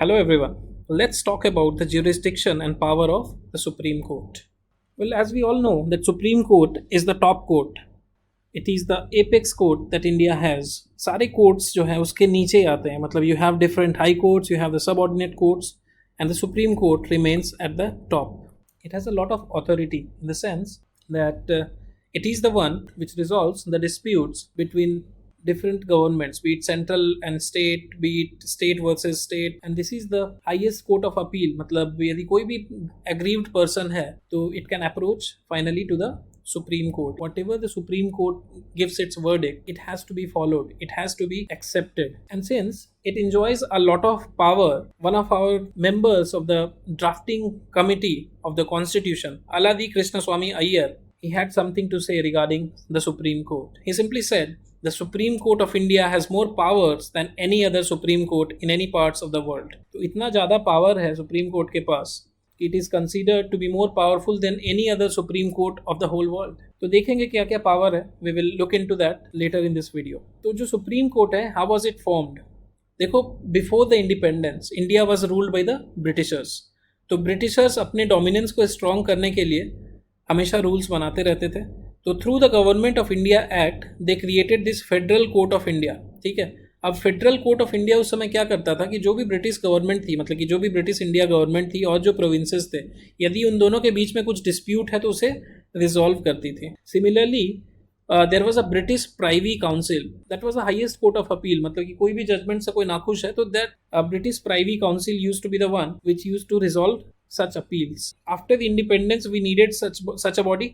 Hello everyone. Let's talk about the jurisdiction and power of the Supreme Court. Well, as we all know, that Supreme Court is the top court. It is the apex court that India has. सारे courts जो है उसके नीचे आते हैं. मतलब you have different high courts, you have the subordinate courts, and the Supreme Court remains at the top. It has a lot of authority in the sense that it is the one which resolves the disputes between different governments, be it central and state, be it state versus state, and this is the highest court of appeal. मतलब यदि कोई भी aggrieved person है तो it can approach finally to the Supreme Court. Whatever the Supreme Court gives its verdict, it has to be followed, it has to be accepted. And since it enjoys a lot of power, one of our members of the drafting committee of the Constitution, Aladi Krishnaswamy Iyer, he had something to say regarding the Supreme Court. He simply said, the Supreme Court of India has more powers than any other Supreme Court in any parts of the world. तो इतना ज़्यादा power है Supreme Court के पास, it is considered to be more powerful than any other Supreme Court of the whole world. तो देखेंगे क्या क्या power है. We will look into that later in this video. तो जो Supreme Court है, how was it formed? देखो, before the independence, India was ruled by the Britishers. तो Britishers अपने dominance को strong करने के लिए हमेशा रूल्स बनाते रहते थे. तो through the government of India act they created this federal court of India. ठीक है, अब फेडरल कोर्ट ऑफ इंडिया उस समय क्या करता था कि जो भी ब्रिटिश गवर्नमेंट थी, मतलब कि जो भी ब्रिटिश इंडिया गवर्नमेंट थी और जो प्रोविंसेस थे, यदि उन दोनों के बीच में कुछ डिस्प्यूट है तो उसे रिजॉल्व करती थी. Similarly there was a British privy council that was the highest court of appeal. मतलब कि कोई भी जजमेंट से कोई नाखुश है तो that British privy council used to be the one which used to resolve such appeals. After the independence we needed such a body.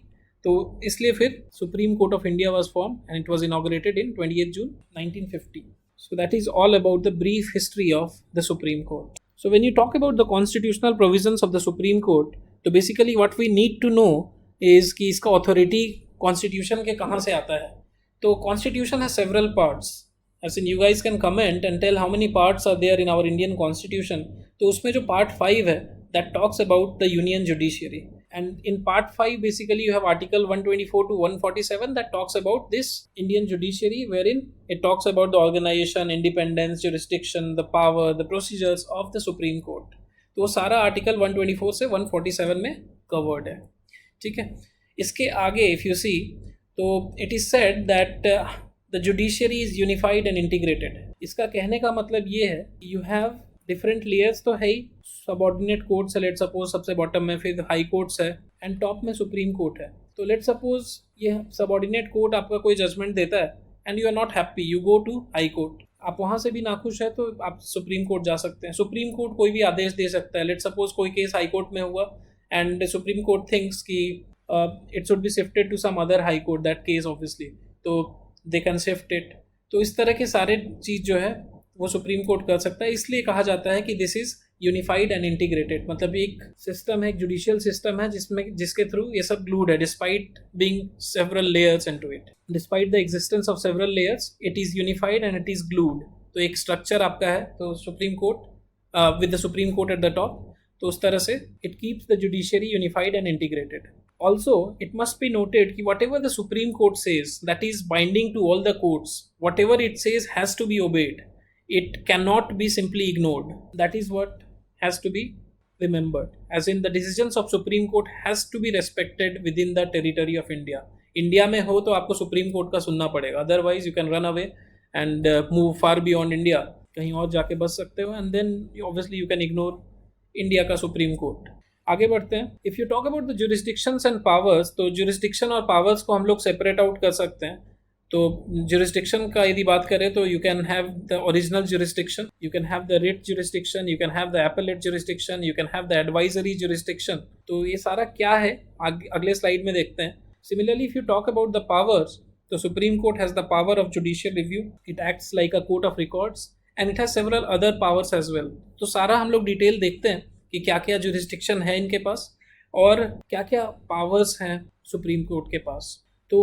तो इसलिए फिर Supreme Court of India was formed and it was inaugurated in 28 June 1950. So that is all about the brief history of the Supreme Court. So when you talk about the constitutional provisions of the Supreme Court, तो basically what we need to know is कि इसका authority constitution के कहाँ से आता है. तो constitution has several parts. As in you guys can comment and tell how many parts are there in our Indian constitution. तो उसमें जो part 5 है that talks about the Union Judiciary, and in part 5 basically you have article 124 to 147 that talks about this Indian Judiciary, wherein it talks about the organization, independence, jurisdiction, the power, the procedures of the Supreme Court. तो वो सारा article 124 से 147 में covered है. ठीक है, इसके आगे if you see तो it is said that the judiciary is unified and integrated. इसका कहने का मतलब ये है you have डिफरेंट लेयर्स तो है ही. सबऑर्डिनेट कोर्ट्स है, लेट सपोज सबसे बॉटम में, फिर हाई कोर्ट्स है एंड टॉप में सुप्रीम कोर्ट है. तो लेट सपोज ये सबऑर्डिनेट कोर्ट आपका कोई जजमेंट देता है and you are not happy, you go to high court. आप वहाँ से भी नाखुश है तो आप सुप्रीम कोर्ट जा सकते हैं. सुप्रीम कोर्ट कोई भी आदेश दे सकता है. लेट सपोज कोई केस हाई कोर्ट में हुआ एंड सुप्रीम कोर्ट थिंक्स कि it should be shifted to some other high court that case obviously, तो दे कैन शिफ्ट इट. तो इस तरह के सारे चीज़ जो है वो सुप्रीम कोर्ट कर सकता है. इसलिए कहा जाता है कि this is unified and integrated. मतलब एक सिस्टम है, एक जुडिशियल सिस्टम है जिसके थ्रू ये सब ग्लूड है. Despite being several layers into it, despite the existence of several layers, it is unified and it is glued. तो एक स्ट्रक्चर आपका है, तो supreme court with the supreme court at the top. तो उस तरह से it keeps the judiciary unified and integrated. Also, it must be noted that whatever the Supreme Court says, that is binding to all the courts. Whatever it says has to be obeyed. It cannot be simply ignored. That is what has to be remembered. As in, the decisions of Supreme Court has to be respected within the territory of India. India में हो तो आपको Supreme Court का सुनना पड़ेगा. Otherwise, you can run away and move far beyond India. कहीं और जाके बस सकते हो and then obviously you can ignore India का Supreme Court. आगे बढ़ते हैं. If you talk about the jurisdictions and powers, तो जुरिस्डिक्शन और पावर्स को हम लोग सेपरेट आउट कर सकते हैं. तो जुरिस्डिक्शन का यदि बात करें तो you can have the original jurisdiction, you can have the writ jurisdiction, you can have the appellate jurisdiction, you can have the advisory jurisdiction. तो ये सारा क्या है अगले स्लाइड में देखते हैं. Similarly if you talk about the powers, तो supreme court has the power of judicial review. It acts like a court of records and it has several other powers as well. तो सारा हम लोग detail देखते हैं कि क्या क्या जुरिस्डिक्शन है इनके पास और क्या क्या पावर्स हैं सुप्रीम कोर्ट के पास. तो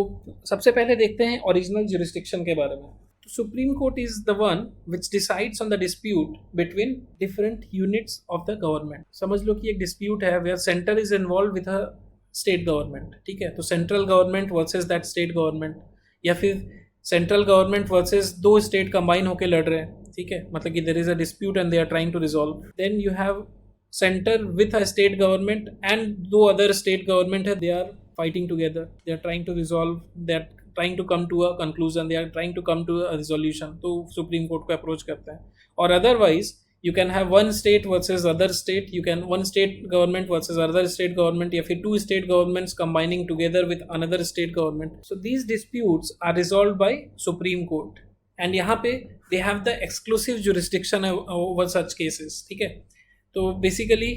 सबसे पहले देखते हैं ओरिजिनल जुरिस्डिक्शन के बारे में. तो supreme court is the one which decides on the dispute between different units of the government. समझ लो कि एक डिस्प्यूट है where centre is involve with a state government. ठीक है, तो central government versus that state government, या फिर सेंट्रल गवर्नमेंट वर्सेस दो स्टेट कंबाइन होकर लड़ रहे हैं, ठीक है, मतलब कि there is a dispute and they are trying to resolve. Then you have center with a state government and दो other state government है, they are fighting together, they are trying to resolve, they are trying to come to a conclusion, they are trying to come to a resolution, तो supreme court को approach करते हैं. और otherwise you can have one state versus other state, you can one state government versus other state government, या फिर two state governments combining together with another state government. So these disputes are resolved by Supreme Court and यहाँ पे they have the exclusive jurisdiction over such cases. ठीक है, तो basically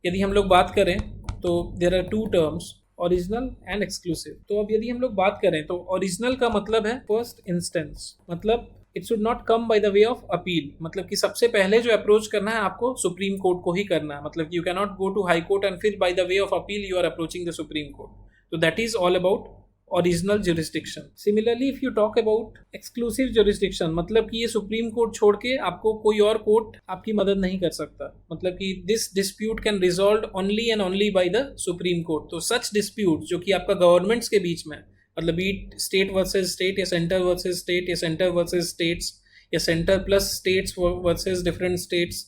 यदि हम लोग बात करें तो there are two terms, original and exclusive. तो अब यदि हम लोग बात करें तो ओरिजिनल का मतलब है फर्स्ट इंस्टेंस, मतलब it should not come by the way of appeal, मतलब कि सबसे पहले जो अप्रोच करना है आपको सुप्रीम कोर्ट को ही करना है. मतलब you can not go to high Court and फिर by the way of appeal you are approaching the supreme Court. तो that is all about original jurisdiction. Similarly if you talk about exclusive jurisdiction, मतलब कि ये supreme court छोड़ के आपको कोई और कोर्ट आपकी मदद नहीं कर सकता. मतलब कि this dispute can resolve only and only by the supreme Court. तो सच डिस्प्यूट जो कि आपका गवर्नमेंट्स के बीच में, मतलब बीट स्टेट वर्सेस स्टेट या सेंटर वर्सेस स्टेट या सेंटर वर्सेस स्टेट्स या centre plus states versus different states,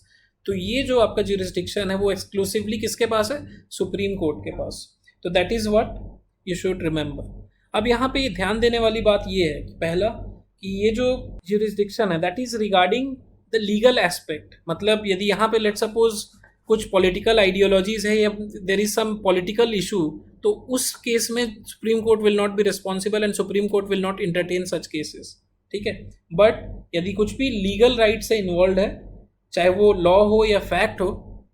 तो ये जो आपका जुरिस्डिक्शन है वो एक्सक्लूसिवली किसके पास है? सुप्रीम कोर्ट के पास. तो that is what you should remember. अब यहाँ पे ध्यान देने वाली बात ये है कि पहला कि ये जो जुरिस्डिक्शन है that is regarding the legal aspect. मतलब यदि यहाँ पे लेट सपोज कुछ पॉलिटिकल आइडियोलॉजीज है या there is some political issue, तो उस केस में supreme court will not be responsible and supreme court will not entertain such cases. ठीक है, बट यदि कुछ भी लीगल राइट से इन्वॉल्व है, चाहे वो लॉ हो या फैक्ट हो,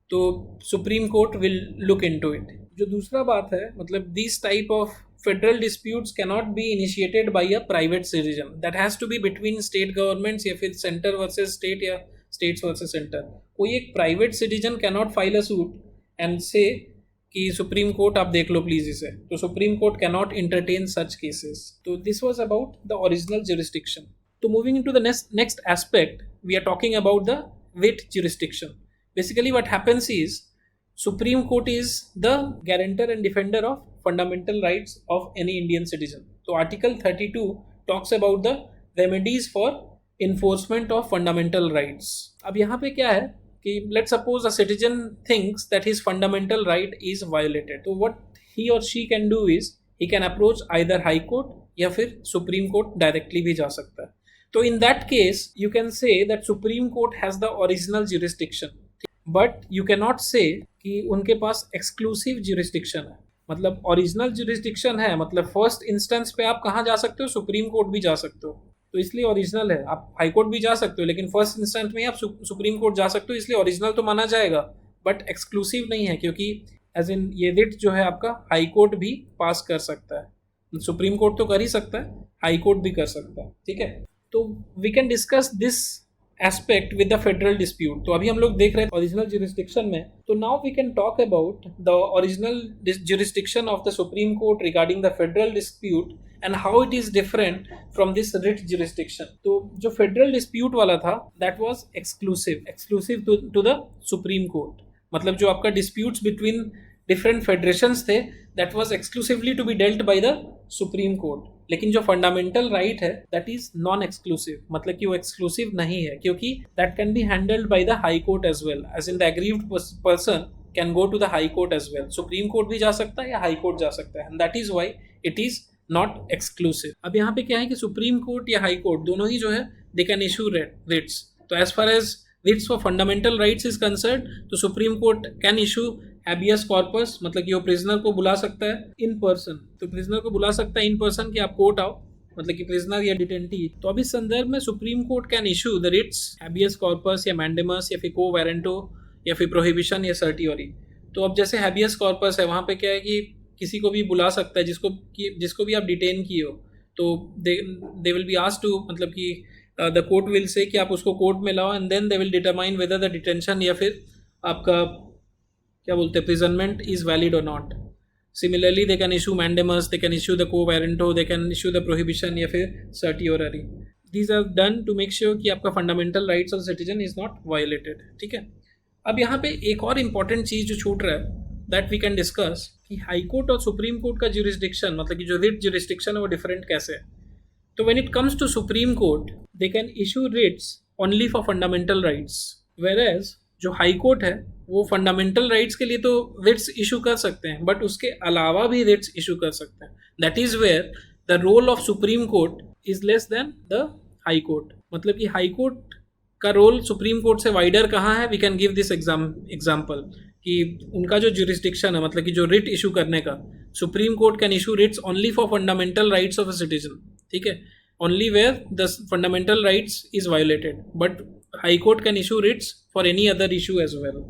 तो supreme court will look into it. जो दूसरा बात है, मतलब this type of federal disputes cannot be initiated by a private citizen. That has to be between state governments या फिर center versus state या states versus center. कोई एक private citizen cannot file a suit and say कि supreme court आप देख लो please इसे. तो supreme court cannot entertain such cases. तो this was about the original jurisdiction. तो moving into the next aspect, we are talking about the writ jurisdiction. Basically what happens is Supreme Court is the guarantor and defender of fundamental rights of any Indian citizen. So Article 32 talks about the remedies for enforcement of fundamental rights. अब यहाँ पे क्या है कि let's suppose a citizen thinks that his fundamental right is violated. So what he or she can do is he can approach either High Court या फिर Supreme Court directly भी जा सकता है. तो in that case you can say that Supreme Court has the original jurisdiction. But you can not से कि उनके पास एक्सक्लूसिव जुरिस्डिक्शन है. मतलब ओरिजिनल जुरिस्डिक्शन है, मतलब फर्स्ट इंस्टेंस पे आप कहाँ जा सकते हो? सुप्रीम कोर्ट भी जा सकते हो, तो इसलिए ओरिजिनल है. आप हाई कोर्ट भी जा सकते हो, लेकिन फर्स्ट इंस्टेंस में आप सुप्रीम कोर्ट जा सकते हो, इसलिए ओरिजिनल तो माना जाएगा, बट एक्सक्लूसिव नहीं है, क्योंकि एज इन ये रिट जो है आपका हाई कोर्ट भी पास कर सकता है. सुप्रीम कोर्ट तो कर ही सकता है, हाई कोर्ट भी कर सकता है. ठीक है, तो we can discuss this aspect with the federal dispute. तो अभी हम लोग देख रहे हैं ओरिजिनल जुरिस्डिक्शन में. तो now we can talk about the original jurisdiction of the supreme court regarding the federal dispute and how it is different from this writ jurisdiction. तो जो फेडरल डिस्प्यूट वाला था that was exclusive to the supreme court. मतलब जो आपका disputes between different federations थे that was exclusively to be dealt by the supreme court. लेकिन जो फंडामेंटल राइट है दैट इज नॉन एक्सक्लूसिव, मतलब कि वो एक्सक्लूसिव नहीं है, क्योंकि that can be handled by the high court as well, as in the aggrieved person can go to the high court as well. Supreme court भी जा सकता है या हाई कोर्ट जा सकता है, and that is why it is not exclusive. अब यहाँ पे क्या है कि सुप्रीम कोर्ट या हाई कोर्ट दोनों ही जो है दे कैन इशू रिट्स. तो as far as writs for fundamental rights is concerned, तो supreme court can issue habeas corpus, मतलब कि वो प्रिजनर को बुला सकता है इन पर्सन. तो प्रिजनर को बुला सकता है इन पर्सन कि आप कोर्ट आओ, मतलब कि प्रिजनर या डिटेंटी. तो अब इस संदर्भ में supreme court can issue the writs habeas corpus या मैंडेमस या फिर को वारंटो या फिर प्रोहिबिशन या सर्टियोरी. तो अब जैसे हैबियस कॉर्पस है, वहाँ पे क्या है कि किसी को भी बुला सकता है जिसको भी आप डिटेन किए हो, तो they will be asked to, मतलब कि द कोर्ट विल से कि आप उसको कोर्ट में लाओ, and then they will determine whether the detention या फिर आपका क्या बोलते हैं प्रिजनमेंट इज वैलिड और not. Similarly they can issue mandamus, they can issue the quo warranto, they can issue the prohibition या फिर certiorari. These are done to make sure कि आपका fundamental rights of citizen is not violated. ठीक है, अब यहाँ पे एक और इम्पॉर्टेंट चीज़ जो छूट रहा है दैट वी कैन डिस्कस कि हाई कोर्ट और सुप्रीम कोर्ट का जुरिस्डिक्शन, मतलब कि जो रिट जुरिस्डिक्शन है वो डिफरेंट कैसे है. तो when it comes to supreme court they can issue writs only for fundamental rights, whereas जो हाई कोर्ट है वो फंडामेंटल राइट्स के लिए तो रिट्स इशू कर सकते हैं, बट उसके अलावा भी रिट्स इशू कर सकते हैं. That is where the role of supreme court is less than the high court. मतलब कि हाई कोर्ट का रोल सुप्रीम कोर्ट से वाइडर कहाँ है? We can give this example कि उनका जो ज्यूरिसडिक्शन है, मतलब कि जो रिट इशू करने का, supreme court can issue writs only for fundamental rights of a citizen. ठीक है, only where the fundamental rights is violated, but high court can issue writs for any other issue as well.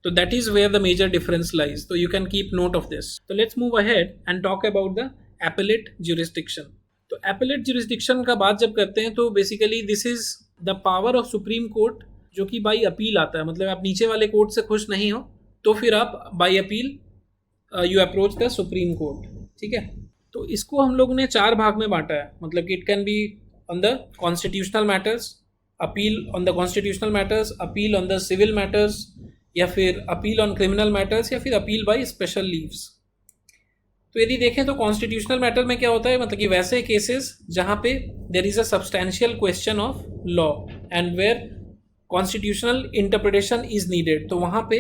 So that is where the major difference lies. So you can keep note of this. So let's move ahead and talk about the appellate jurisdiction. तो appellate jurisdiction का बात जब करते हैं तो basically this is the power of Supreme Court जो कि by appeal आता है. मतलब आप नीचे वाले कोर्ट से खुश नहीं हो तो फिर आप by appeal you approach the Supreme Court. ठीक है, तो इसको हम लोग ने 4 भाग में बांटा है. मतलब कि it can be on the constitutional matters, appeal on the constitutional matters, appeal on the civil matters, या फिर अपील ऑन क्रिमिनल मैटर्स, या फिर अपील बाय स्पेशल लीव्स. तो यदि देखें तो कॉन्स्टिट्यूशनल मैटर में क्या होता है, मतलब कि वैसे केसेस जहाँ पे there is a substantial question of law and where constitutional interpretation is needed, तो वहाँ पे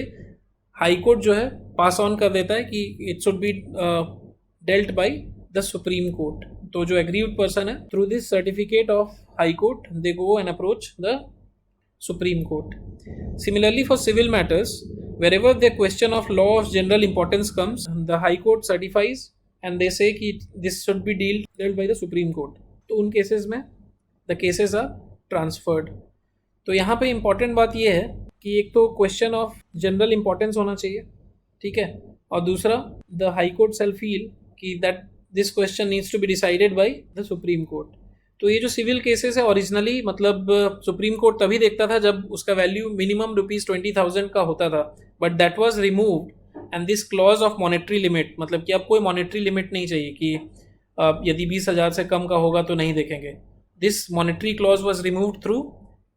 हाई कोर्ट जो है पास ऑन कर देता है कि it should B dealt by the supreme Court. तो जो एग्रीव्ड पर्सन है through this certificate of high court they go and approach the Supreme Court. Similarly, for civil matters, wherever the question of law of general importance comes, the High Court certifies and they say that this should be dealt by the Supreme Court. तो उन cases में the cases are transferred. तो यहाँ पे important बात ये है कि एक तो question of general importance होना चाहिए, ठीक है, और दूसरा the High Court shall feel कि that this question needs to be decided by the Supreme Court. तो ये जो सिविल केसेस है ओरिजिनली मतलब सुप्रीम कोर्ट तभी देखता था जब उसका वैल्यू मिनिमम ₹20,000 का होता था, but that was removed and this clause of monetary limit, मतलब कि अब कोई मॉनेटरी लिमिट नहीं चाहिए कि यदि 20,000 से कम का होगा तो नहीं देखेंगे. This monetary clause was removed through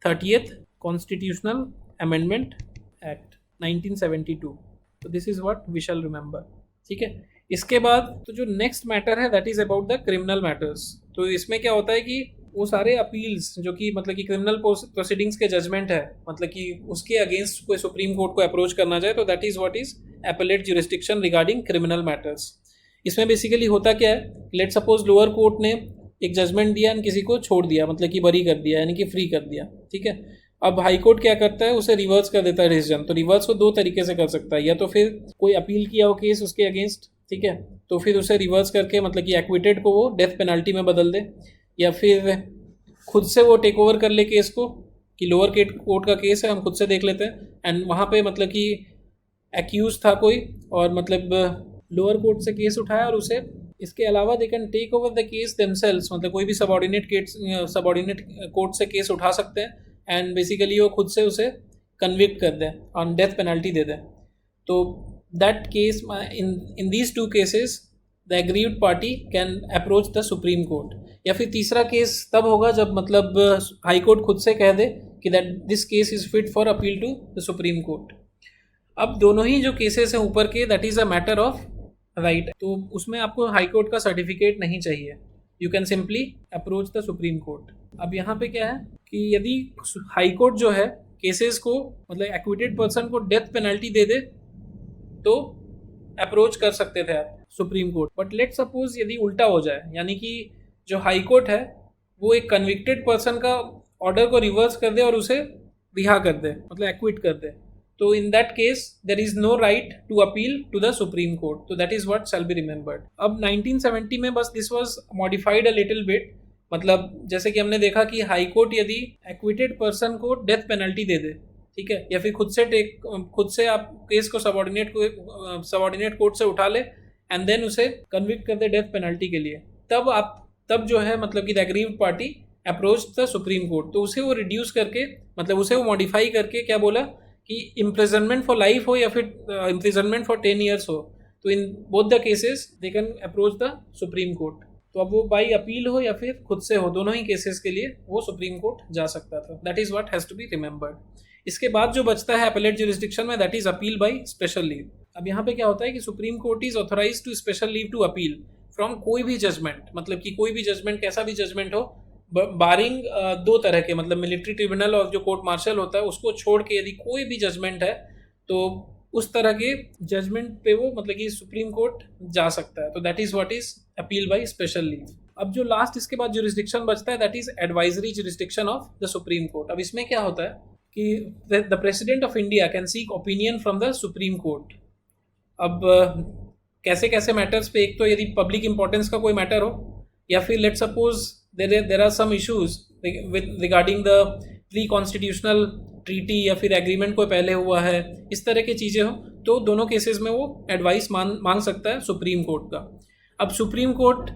30th constitutional amendment act 1972. तो this is what we shall remember. ठीक है, इसके बाद तो जो नेक्स्ट मैटर है that is about the criminal matters. तो इसमें क्या होता है कि वो सारे अपील्स जो कि मतलब कि क्रिमिनल प्रोसीडिंग्स के जजमेंट है, मतलब कि उसके अगेंस्ट कोई सुप्रीम कोर्ट को अप्रोच करना चाहे तो that is what is appellate jurisdiction regarding criminal matters. इसमें बेसिकली होता क्या है, लेट सपोज लोअर कोर्ट ने एक जजमेंट दिया एंड किसी को छोड़ दिया, मतलब कि बरी कर दिया यानी कि फ्री कर दिया. ठीक है, अब हाई कोर्ट क्या करता है, उसे रिवर्स कर देता है डिसीजन. तो रिवर्स को 2 तरीके से कर सकता है, या तो फिर कोई अपील किया हो केस उसके अगेंस्ट, ठीक है, तो फिर उसे रिवर्स करके मतलब कि एक्विटेड को वो डेथ पेनल्टी में बदल दे, या फिर खुद से वो टेक ओवर कर ले केस को कि लोअर कोर्ट का केस है हम खुद से देख लेते हैं, एंड वहाँ पे मतलब कि एक्यूज था कोई और मतलब लोअर कोर्ट से केस उठाया और उसे इसके अलावा they can take over the case themselves, मतलब कोई भी सबऑर्डिनेट कोर्ट से केस उठा सकते हैं एंड बेसिकली वो खुद से उसे कन्विक्ट कर दें ऑन डेथ पेनल्टी दे दें. तो that case in these 2 cases the aggrieved party can approach the Supreme Court. या फिर तीसरा केस तब होगा जब मतलब हाई कोर्ट खुद से कह दे कि that this case is fit for appeal to the Supreme Court. अब दोनों ही जो केसेस हैं ऊपर के that is a matter of right, तो उसमें आपको हाई कोर्ट का सर्टिफिकेट नहीं चाहिए, you can simply approach the Supreme Court. अब यहाँ पे क्या है कि यदि हाई कोर्ट जो है केसेस को मतलब एक्विटेड पर्सन को डेथ पेनल्टी दे दे तो अप्रोच कर सकते थे आप supreme court. But let suppose यदि उल्टा हो जाए, यानी कि जो हाई कोर्ट है वो एक कन्विक्टेड पर्सन का ऑर्डर को रिवर्स कर दे और उसे रिहा कर दे, मतलब एक्विट कर दे, तो in that case there is no right to appeal to the supreme Court. तो that is what shall be remembered. अब 1970 में बस this was modified a little bit, मतलब जैसे कि हमने देखा कि हाई कोर्ट यदि एक्विटेड पर्सन को डेथ पेनल्टी दे दे, ठीक है, या फिर खुद से आप केस को सबऑर्डिनेट कोर्ट से उठा ले एंड देन उसे कन्विक्ट कर दे डेथ पेनल्टी के लिए, तब जो है मतलब कि the aggrieved party approach the supreme Court. तो उसे वो रिड्यूस करके मतलब उसे वो मॉडिफाई करके क्या बोला कि इम्प्रिजनमेंट फॉर लाइफ हो या फिर इम्प्रिजनमेंट फॉर 10 years हो, तो in both the cases they can approach the supreme Court. तो अब वो बाई अपील हो या फिर खुद से हो, दोनों ही केसेस के लिए वो सुप्रीम कोर्ट जा सकता था. That is what has to be remembered. इसके बाद जो बचता है एपेलेट ज्यूरिसडिक्शन में that is appeal by special leave. अब यहाँ पे क्या होता है कि supreme court is authorise to special leave to appeal from कोई भी जजमेंट, मतलब कि कोई भी जजमेंट कैसा भी जजमेंट हो बारिंग दो तरह के, मतलब मिलिट्री ट्रिब्यूनल और जो कोर्ट मार्शल होता है उसको छोड़ के यदि कोई भी जजमेंट है तो उस तरह के जजमेंट पे वो मतलब कि सुप्रीम कोर्ट जा सकता है। तो that is what is appeal by special leave. अब जो लास्ट इसके बाद जुरिस्डिक्शन बचता है that is advisory jurisdiction of the supreme court. अब इसमें क्या होता है कि the president of India can seek opinion from the supreme court. अब कैसे कैसे मैटर्स पे, एक तो यदि पब्लिक इंपॉर्टेंस का कोई मैटर हो, या फिर let suppose there are some issues regarding the pre constitutional treaty या फिर एग्रीमेंट कोई पहले हुआ है, इस तरह की चीज़ें हो, तो दोनों केसेस में वो एडवाइस मांग सकता है सुप्रीम कोर्ट का। अब supreme court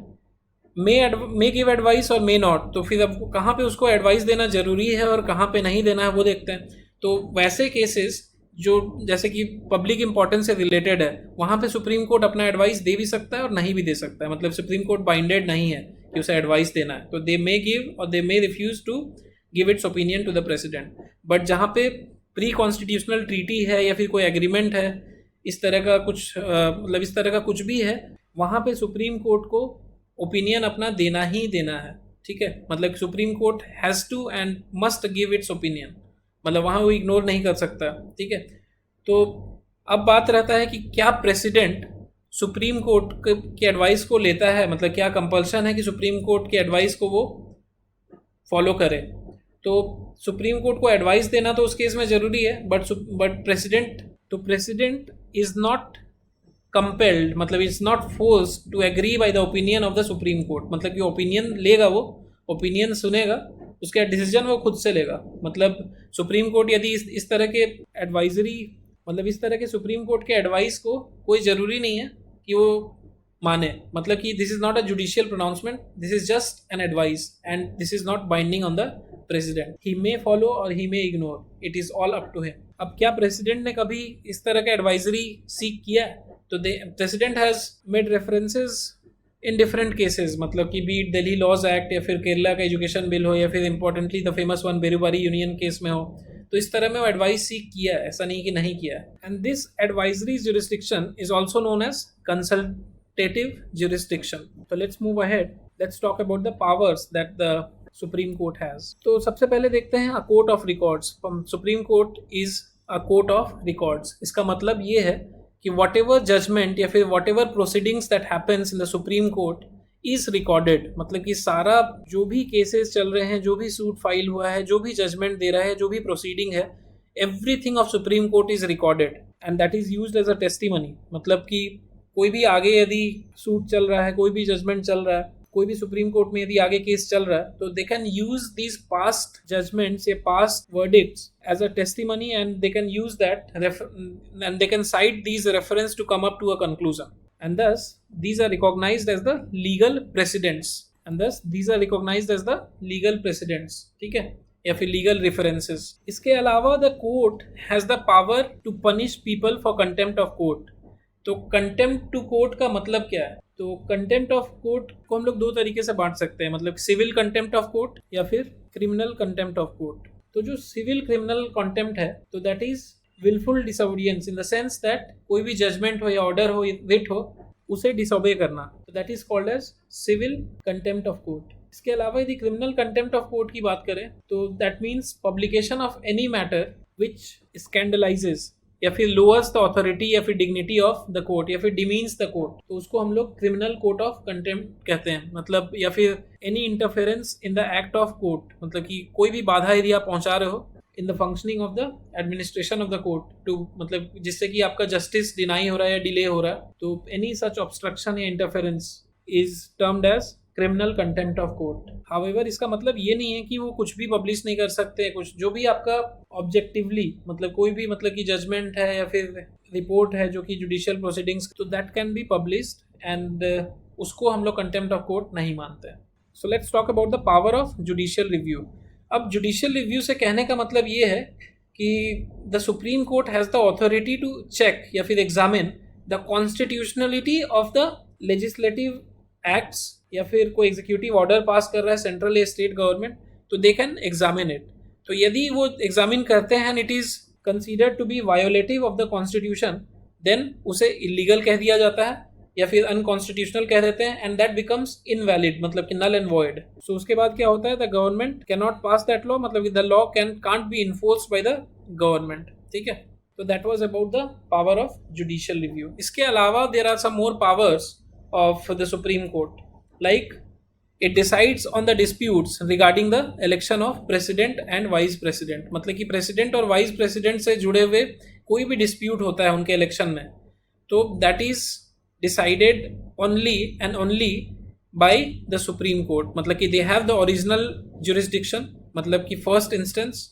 may give advice और मे नॉट, तो फिर अब कहाँ पे उसको एडवाइस देना जरूरी है और कहाँ पे नहीं देना है वो देखते हैं। तो वैसे केसेस जो जैसे कि पब्लिक इंपॉर्टेंस से रिलेटेड है, वहाँ पे सुप्रीम कोर्ट अपना एडवाइस दे भी सकता है और नहीं भी दे सकता है, मतलब सुप्रीम कोर्ट बाइंडेड नहीं है कि उसे एडवाइस देना है। तो दे मे गिव और they may refuse to give its opinion to the President. But जहाँ पे प्री कॉन्स्टिट्यूशनल ट्रीटी है या फिर कोई एग्रीमेंट है, इस तरह का कुछ मतलब इस तरह का कुछ भी है, वहाँ पे सुप्रीम कोर्ट को ओपिनियन अपना देना ही देना है। ठीक है, मतलब supreme court has to and must give its opinion, मतलब वहाँ वो इग्नोर नहीं कर सकता। ठीक है, तो अब बात रहता है कि क्या प्रेसिडेंट सुप्रीम कोर्ट की एडवाइस को लेता है, मतलब क्या कंपल्शन है कि सुप्रीम कोर्ट की एडवाइस को वो फॉलो करे। तो सुप्रीम कोर्ट को एडवाइस देना तो उस केस में ज़रूरी है, but President is not compelled, मतलब it's not forced to agree by the opinion of the supreme court. मतलब कि ओपिनियन लेगा, वो ओपिनियन सुनेगा, उसका डिसीजन वो खुद से लेगा। मतलब सुप्रीम कोर्ट यदि इस तरह के एडवाइजरी, मतलब इस तरह के सुप्रीम कोर्ट के एडवाइस को कोई ज़रूरी नहीं है कि वो माने, मतलब कि this is not a judicial pronouncement, this is just an advice and this is not binding on the President. He may follow और he may ignore, it is all up to him. अब क्या president ने कभी इस तरह का advisory seek किया है? तो president has made references in different cases, मतलब कि बीट दिल्ली लॉज एक्ट या फिर केरला का एजुकेशन बिल हो या फिर importantly the famous one Berubari union case में हो, तो इस तरह में वो एडवाइस सीक किया है, ऐसा नहीं कि नहीं किया है। And this advisory jurisdiction is also known as consultative jurisdiction. तो let's move ahead, let's talk about the powers that the supreme Court has. तो सबसे पहले देखते हैं a court of records. Supreme court is a court of records. इसका मतलब ये है कि whatever judgment या फिर whatever proceedings that happens in the Supreme Court is recorded, मतलब कि सारा जो भी केसेस चल रहे हैं, जो भी सूट फाइल हुआ है, जो भी जजमेंट दे रहा है, जो भी प्रोसीडिंग है, everything of Supreme Court is recorded and that is used as a testimony। मतलब कि कोई भी आगे यदि सूट चल रहा है, कोई भी जजमेंट चल रहा है, कोई भी सुप्रीम कोर्ट में यदि आगे केस चल रहा है, तो they can use these past judgments या past verdicts as a testimony and they can use that and they can cite these reference to come up to a conclusion and thus these are recognized as the legal precedents and thus these are recognized as the legal precedents। ठीक है, या फिर legal references. इसके अलावा the court has the power to punish people for contempt of court. तो contempt to court का मतलब क्या है? तो कंटेम्प्ट ऑफ कोर्ट को हम लोग दो तरीके से बांट सकते हैं, मतलब सिविल कंटेम्प्ट ऑफ कोर्ट या फिर क्रिमिनल कंटेम्प्ट ऑफ कोर्ट। तो जो सिविल क्रिमिनल कंटेम्प्ट है, तो that is wilful disobedience in the sense that कोई भी जजमेंट हो या ऑर्डर हो, रिट हो, उसे डिसोबे करना, तो that is called as civil contempt of court. इसके अलावा यदि क्रिमिनल कंटेम्प्ट ऑफ कोर्ट की बात करें, तो that means publication of any matter which scandalises या फिर लोअर्स द अथॉरिटी या फिर डिग्निटी ऑफ द कोर्ट या फिर डिमीन्स द कोर्ट, तो उसको हम लोग क्रिमिनल कोर्ट ऑफ कंटेम्प्ट कहते हैं। मतलब या फिर any interference in the act of court, मतलब कि कोई भी बाधा यदि आप पहुंचा रहे हो in the functioning of the administration of the court too, मतलब जिससे कि आपका जस्टिस डिनाई हो रहा है या डिले हो रहा है, तो एनी सच ऑब्स्ट्रक्शन या interference is termed as criminal contempt of court. However इसका मतलब ये नहीं है कि वो कुछ भी पब्लिश नहीं कर सकते, कुछ जो भी आपका ऑब्जेक्टिवली, मतलब कोई भी मतलब कि जजमेंट है या फिर रिपोर्ट है जो कि जुडिशियल प्रोसीडिंग्स, तो that can be published and उसको हम लोग कंटेम्प्ट ऑफ कोर्ट नहीं मानते। So let's talk about the power of judicial review. अब जुडिशियल रिव्यू से कहने का मतलब ये है कि the supreme court has the authority to check या फिर examine the constitutionality of the legislative acts, या फिर कोई एग्जीक्यूटिव ऑर्डर पास कर रहा है सेंट्रल या स्टेट गवर्नमेंट, तो दे कैन एग्जामिन इट। तो यदि वो एग्जामिन करते हैं and it is considered to be violative of the constitution, then उसे इलीगल कह दिया जाता है या फिर अनकॉन्स्टिट्यूशनल कह देते हैं, एंड दैट बिकम्स इनवैलिड, मतलब कि नल एंड वॉइड. सो उसके बाद क्या होता है, the government can not pass that law, मतलब कि the law can't be enforced by the government. ठीक है, तो that was about the power of judicial review. इसके अलावा there are some more powers of the supreme court, like it decides on the disputes regarding the election of president and vice president. मतलब कि president और vice president से जुड़े हुए कोई भी डिस्प्यूट होता है उनके इलेक्शन में, तो that is decided only and only by the supreme court. मतलब कि दे हैव द ओरिजिनल जुरिस्डिक्शन, मतलब कि फर्स्ट इंस्टेंस,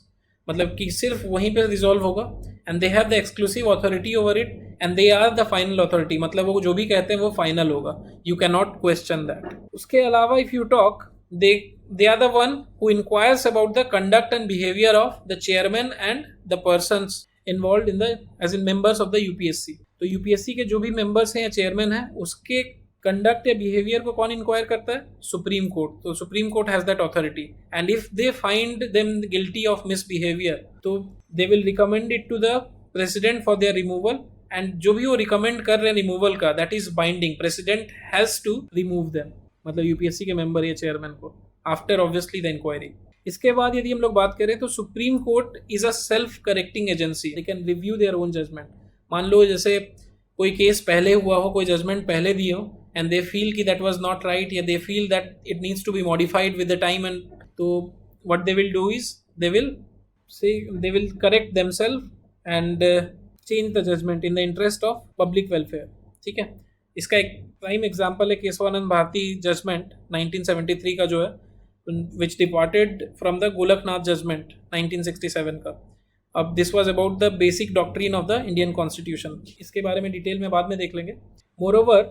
मतलब कि सिर्फ वहीं पे रिजॉल्व होगा, and they have the exclusive authority over it, and they are the final authority. मतलब वो जो भी कहते हैं वो फाइनल होगा, you can not question that. उसके अलावा if you talk, they are the one who inquires about the conduct and behavior of the chairman and the persons involved in the as in members of the UPSC. तो UPSC के जो भी members हैं या chairman हैं, उसके conduct या behaviour को कौन इंक्वायर करता है, सुप्रीम कोर्ट. तो supreme Court has that authority, and if they find them guilty of misbehaviour, तो they will recommend it to the President for their removal, and जो भी वो रिकमेंड कर रहे हैं रिमूवल का, that is binding. President has to remove them, मतलब UPSC के मेंबर या चेयरमैन को, आफ्टर ऑब्वियसली द इंक्वायरी. इसके बाद यदि हम लोग बात करें तो supreme court is a self correcting agency, they can review their own judgement. मान लो जैसे कोई केस पहले हुआ हो, कोई जजमेंट पहले दिए हो, एंड दे फील कि दैट वाज नॉट राइट, या they feel that it needs to be modified with the time, and तो what they will do is they will correct themself and change the judgment in the interest of public welfare. ठीक है, इसका एक prime example है Keshavananda Bharti judgement 1973 का जो है, which departed from the Golaknath judgment 1967 का. अब this was about the basic doctrine of the Indian constitution. इसके बारे में डिटेल में बाद में देख लेंगे. Moreover,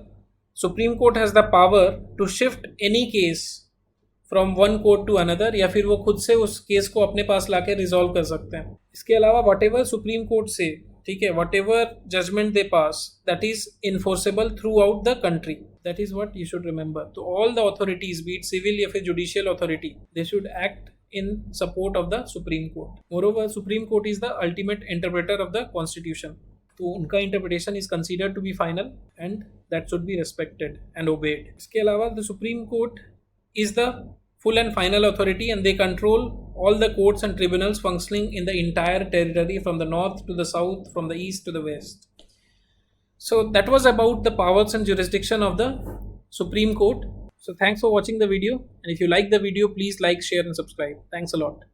Supreme court has the power to shift any case from one court to another, या फिर वो खुद से उस केस को अपने पास लाके रिजॉल्व कर सकते हैं. इसके अलावा वट एवर सुप्रीम कोर्ट से, ठीक है, whatever judgment they pass, that is enforceable throughout the country. That is what you should remember. तो all the authorities, be it civil या फिर judicial authority, they should act in support of the Supreme Court. Moreover, Supreme Court is the ultimate interpreter of the Constitution. तो उनका interpretation is considered to be final and that should be respected and obeyed. इसके अलावा the Supreme Court is the full and final authority, and they control all the courts and tribunals functioning in the entire territory from the north to the south, from the east to the west. So that was about the powers and jurisdiction of the Supreme Court. So thanks for watching the video, and if you like the video, please like, share and subscribe. Thanks a lot.